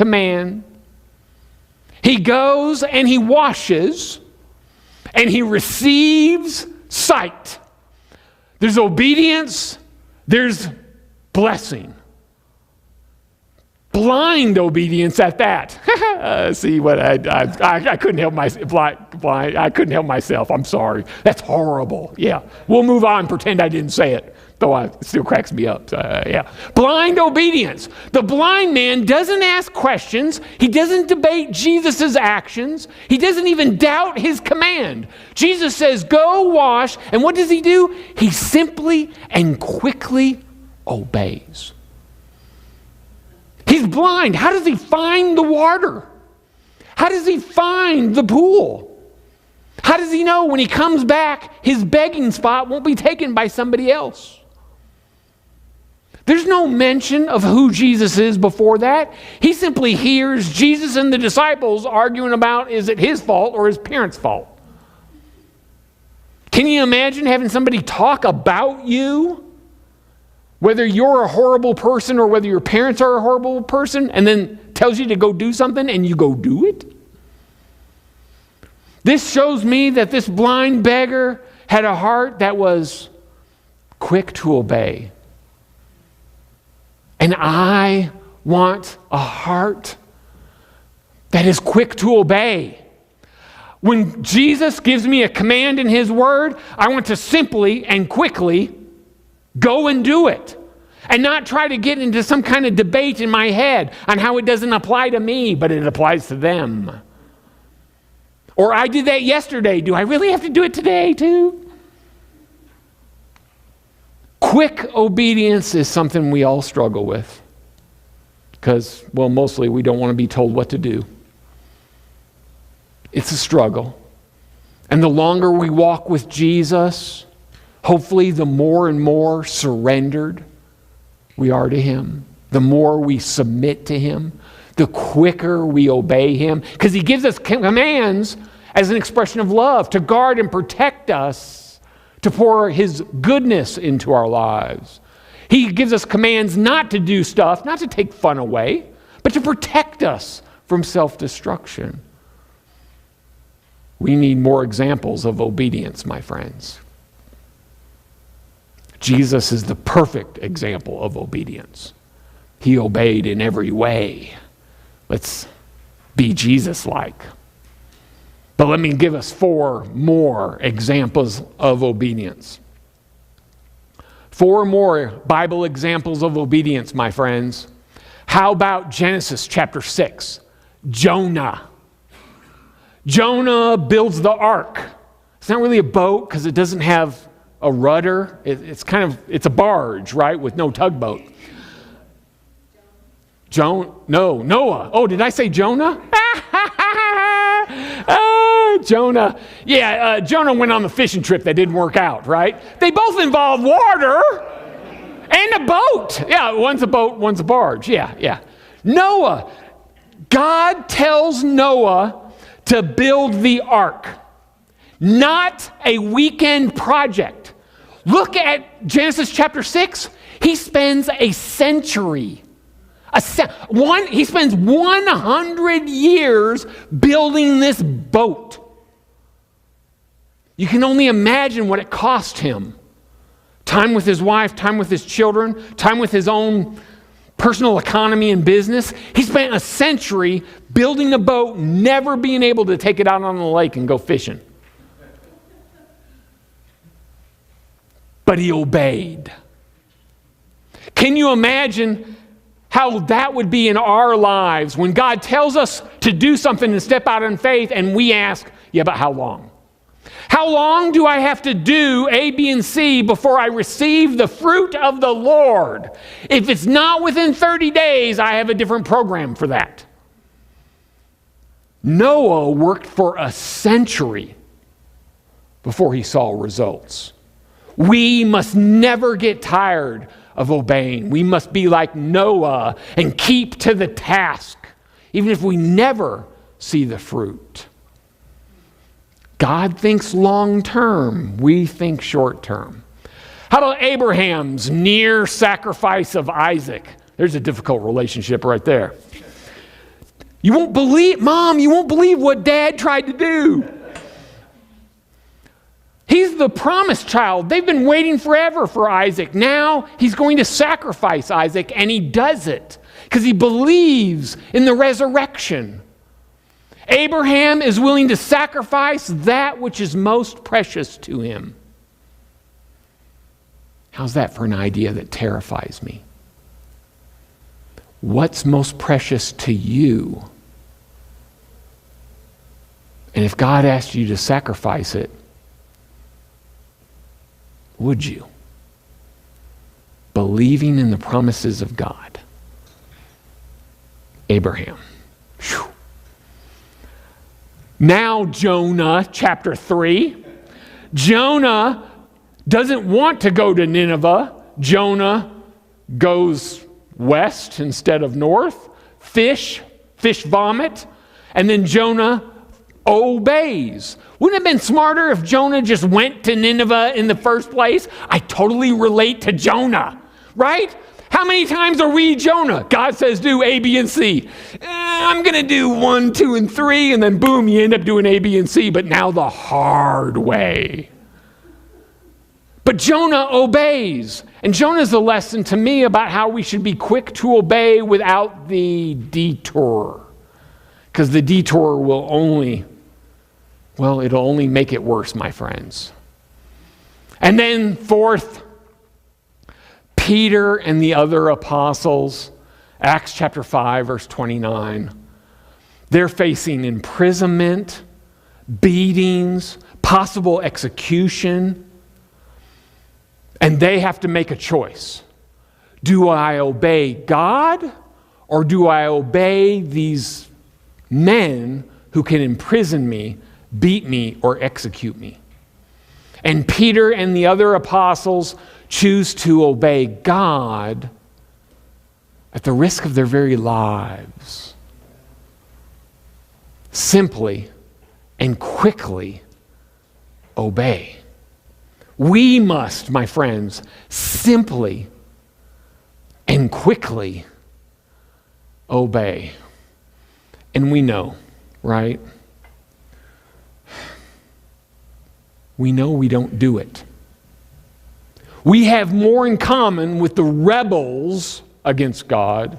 command. He goes and he washes and he receives sight. There's obedience, there's blessing. Blind obedience at that. See what I couldn't help myself. I couldn't help myself. I'm sorry. That's horrible. Yeah, we'll move on. Pretend I didn't say it, though it still cracks me up. Blind obedience. The blind man doesn't ask questions. He doesn't debate Jesus' actions. He doesn't even doubt his command. Jesus says, "Go wash," and what does he do? He simply and quickly obeys. He's blind. How does he find the water? How does he find the pool? How does he know when he comes back, his begging spot won't be taken by somebody else? There's no mention of who Jesus is before that. He simply hears Jesus and the disciples arguing about, is it his fault or his parents' fault? Can you imagine having somebody talk about you? Whether you're a horrible person or whether your parents are a horrible person, and then tells you to go do something and you go do it? This shows me that this blind beggar had a heart that was quick to obey. And I want a heart that is quick to obey. When Jesus gives me a command in his word, I want to simply and quickly go and do it, and not try to get into some kind of debate in my head on how it doesn't apply to me, but it applies to them. Or I did that yesterday. Do I really have to do it today too? Quick obedience is something we all struggle with because, well, mostly we don't want to be told what to do. It's a struggle. And the longer we walk with Jesus, hopefully, the more and more surrendered we are to him, the more we submit to him, the quicker we obey him, because he gives us commands as an expression of love to guard and protect us, to pour his goodness into our lives. He gives us commands not to do stuff, not to take fun away, but to protect us from self-destruction. We need more examples of obedience, my friends. Jesus is the perfect example of obedience. He obeyed in every way. Let's be Jesus-like. But let me give us 4 more examples of obedience. 4 more Bible examples of obedience, my friends. How about Genesis chapter 6? Jonah. Jonah builds the ark. It's not really a boat because it doesn't have a rudder. It's a barge, right, with no tugboat. Noah. Oh, did I say Jonah? Jonah. Yeah, Jonah went on the fishing trip that didn't work out, right? They both involve water and a boat. Yeah, one's a boat, one's a barge. Yeah. Noah. God tells Noah to build the ark. Not a weekend project. Look at Genesis chapter 6. He spends a century. He spends 100 years building this boat. You can only imagine what it cost him. Time with his wife, time with his children, time with his own personal economy and business. He spent a century building a boat, never being able to take it out on the lake and go fishing. But he obeyed. Can you imagine how that would be in our lives when God tells us to do something and step out in faith and we ask, yeah, but how long? How long do I have to do A, B, and C before I receive the fruit of the Lord? If it's not within 30 days, I have a different program for that. Noah worked for a century before he saw results. We must never get tired of obeying. We must be like Noah and keep to the task, even if we never see the fruit. God thinks long term. We think short term. How about Abraham's near sacrifice of Isaac? There's a difficult relationship right there. You won't believe, Mom, you won't believe what Dad tried to do. He's the promised child. They've been waiting forever for Isaac. Now he's going to sacrifice Isaac, and he does it because he believes in the resurrection. Abraham is willing to sacrifice that which is most precious to him. How's that for an idea that terrifies me? What's most precious to you? And if God asked you to sacrifice it, would you? Believing in the promises of God. Abraham. Whew. Now Jonah, chapter 3. Jonah doesn't want to go to Nineveh. Jonah goes west instead of north. Fish vomit. And then Jonah obeys. Wouldn't it have been smarter if Jonah just went to Nineveh in the first place? I totally relate to Jonah, right? How many times are we Jonah? God says do A, B, and C. I'm going to do 1, 2, and 3, and then boom, you end up doing A, B, and C, but now the hard way. But Jonah obeys. And Jonah's a lesson to me about how we should be quick to obey without the detour. Because the detour will it'll only make it worse, my friends. And then fourth, Peter and the other apostles, Acts chapter 5, verse 29. They're facing imprisonment, beatings, possible execution. And they have to make a choice. Do I obey God, or do I obey these men who can imprison me, beat me, or execute me? And Peter and the other apostles choose to obey God at the risk of their very lives. Simply and quickly obey. We must, my friends, simply and quickly obey. And we know, right? We know we don't do it. We have more in common with the rebels against God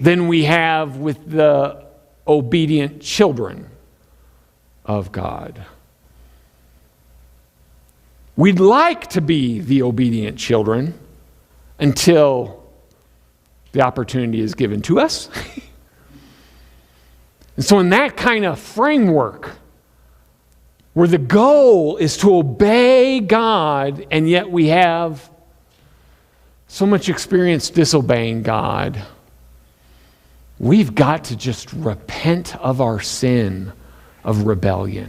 than we have with the obedient children of God. We'd like to be the obedient children until the opportunity is given to us. And so in that kind of framework, where the goal is to obey God, and yet we have so much experience disobeying God, we've got to just repent of our sin of rebellion.